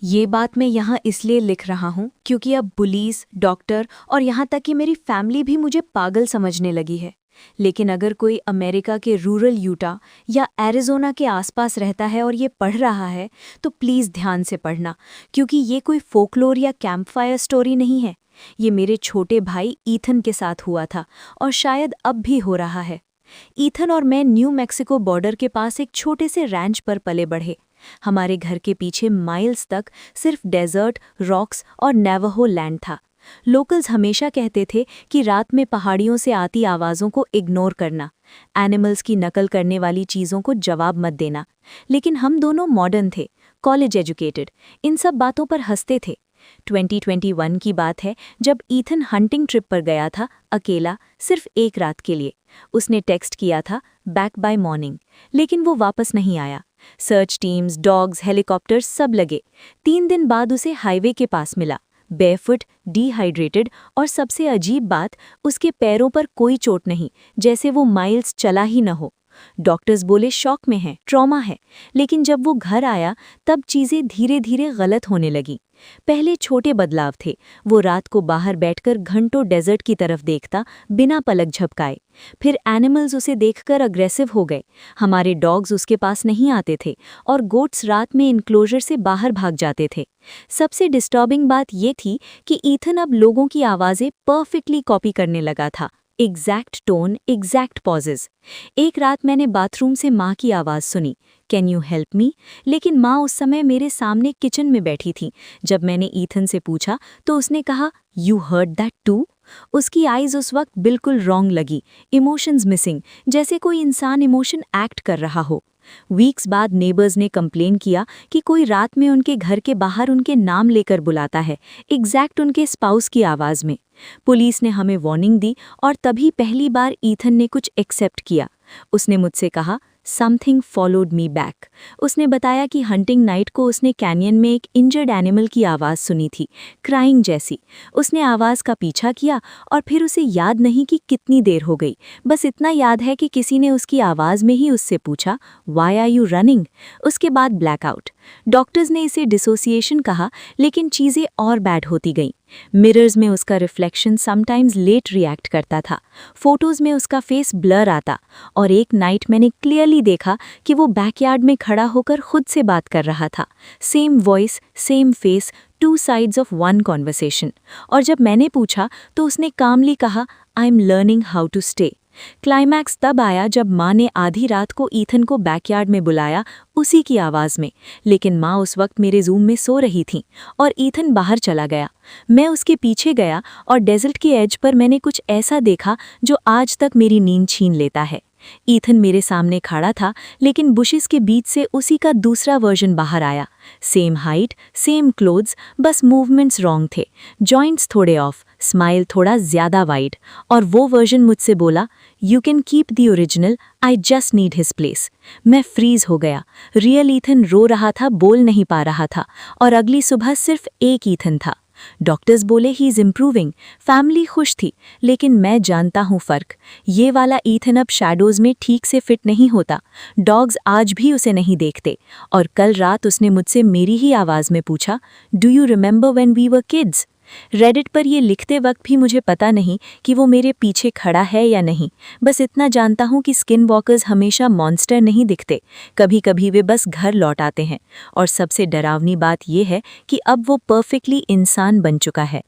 ये बात मैं यहाँ इसलिए लिख रहा हूँ क्योंकि अब पुलिस, डॉक्टर और यहाँ तक कि मेरी फैमिली भी मुझे पागल समझने लगी है। लेकिन अगर कोई अमेरिका के रूरल यूटा या एरिज़ोना के आसपास रहता है और ये पढ़ रहा है, तो प्लीज़ ध्यान से पढ़ना, क्योंकि ये कोई फोकलोर या कैंपफायर स्टोरी नहीं है। ये मेरे छोटे भाई ईथन के साथ हुआ था और शायद अब भी हो रहा है। ईथन और मैं न्यू मैक्सिको बॉर्डर के पास एक छोटे से रैंच पर पले बढ़े। हमारे घर के पीछे माइल्स तक सिर्फ डेजर्ट, रॉक्स और नेवहो लैंड था। लोकल्स हमेशा कहते थे कि रात में पहाड़ियों से आती आवाज़ों को इग्नोर करना, एनिमल्स की नकल करने वाली चीज़ों को जवाब मत देना। लेकिन हम दोनों मॉडर्न थे, कॉलेज एजुकेटेड, इन सब बातों पर हंसते थे। 2021 की बात है जब ईथन हंटिंग ट्रिप पर गया था, अकेला, सिर्फ एक रात के लिए। उसने टेक्स्ट किया था बैक बाय मॉर्निंग, लेकिन वो वापस नहीं आया। सर्च टीम्स, डॉग्स, हेलीकॉप्टर्स सब लगे। 3 दिन बाद उसे हाईवे के पास मिला, बेयरफुट, डिहाइड्रेटेड, और सबसे अजीब बात, उसके पैरों पर कोई चोट नहीं, जैसे वो माइल्स चला ही न हो। डॉक्टर्स बोले शॉक में है, ट्रॉमा है। लेकिन जब वो घर आया तब चीज़ें धीरे धीरे गलत होने लगी। पहले छोटे बदलाव थे, वो रात को बाहर बैठकर घंटों डेजर्ट की तरफ देखता, बिना पलक झपकाए। फिर एनिमल्स उसे देखकर अग्रेसिव हो गए। हमारे डॉग्स उसके पास नहीं आते थे और गोट्स रात में इनक्लोजर से बाहर भाग जाते थे। सबसे डिस्टर्बिंग बात ये थी कि ईथन अब लोगों की आवाज़ें परफेक्टली कॉपी करने लगा था। Exact tone, exact pauses. एक रात मैंने बाथरूम से माँ की आवाज़ सुनी, कैन यू हेल्प मी? लेकिन माँ उस समय मेरे सामने किचन में बैठी थी। जब मैंने ईथन से पूछा तो उसने कहा, यू हर्ड दैट टू? उसकी आइज़ उस वक्त बिल्कुल रॉन्ग लगी, इमोशंस मिसिंग, जैसे कोई इंसान इमोशन एक्ट कर रहा हो। वीक्स बाद नेबर्स ने कंप्लेन किया कि कोई रात में उनके घर के बाहर उनके नाम लेकर बुलाता है, एग्जैक्ट उनके स्पाउस की आवाज़ में। पुलिस ने हमें वार्निंग दी और तभी पहली बार ईथन ने कुछ एक्सेप्ट किया। उसने मुझसे कहा, समथिंग फॉलोड मी बैक। उसने बताया कि हंटिंग नाइट को उसने कैनियन में एक इंजर्ड एनिमल की आवाज़ सुनी थी, क्राइंग जैसी। उसने आवाज़ का पीछा किया और फिर उसे याद नहीं कि कितनी देर हो गई। बस इतना याद है कि किसी ने उसकी आवाज़ में ही उससे पूछा, वाई आर यू रनिंग? उसके बाद ब्लैकआउट। डॉक्टर्स ने इसे डिसोसिएशन कहा, लेकिन चीज़ें और बैड होती गईं। मिरर्स में उसका रिफ्लेक्शन समटाइम्स लेट रिएक्ट करता था, फोटोज़ में उसका फेस ब्लर आता, और एक नाइट मैंने क्लियरली देखा कि वो बैकयार्ड में खड़ा होकर खुद से बात कर रहा था। Same voice, same face, 2 sides of 1 conversation. और जब मैंने पूछा तो उसने कामली कहा, I am learning how to stay. Climax तब आया जब माँ ने आधी रात को ईथन को बैकयार्ड में बुलाया, उसी की आवाज़ में। लेकिन माँ उस वक्त मेरे रूम में सो रही थी और ईथन बाहर चला गया। मैं उसके पीछे गया और डेजर्ट के एज पर मैंने कुछ ऐसा देखा जो आज तक मेरी नींद छीन लेता है। ईथन मेरे सामने खड़ा था, लेकिन बुशेस के बीच से उसी का दूसरा वर्जन बाहर आया। सेम हाइट, सेम क्लोथ्स, बस मूवमेंट्स रॉन्ग थे, जॉइंट्स थोड़े ऑफ, स्माइल थोड़ा ज़्यादा वाइड। और वो वर्जन मुझसे बोला, you can keep the original, I just need his place. मैं फ्रीज हो गया। रियल ईथन रो रहा था, बोल नहीं पा रहा था, और अगली सुबह सिर्फ एक ईथन था। डॉक्टर्स बोले ही इज़ इम्प्रूविंग, फैमिली खुश थी, लेकिन मैं जानता हूँ फ़र्क। ये वाला ईथन अब शैडोज़ में ठीक से फिट नहीं होता, डॉग्स आज भी उसे नहीं देखते। और कल रात उसने मुझसे मेरी ही आवाज़ में पूछा, do you remember when we were kids? Reddit पर ये लिखते वक्त भी मुझे पता नहीं कि वो मेरे पीछे खड़ा है या नहीं। बस इतना जानता हूँ कि स्किन वॉकर्स हमेशा मॉन्स्टर नहीं दिखते, कभी कभी वे बस घर लौट आते हैं। और सबसे डरावनी बात ये है कि अब वो परफेक्टली इंसान बन चुका है।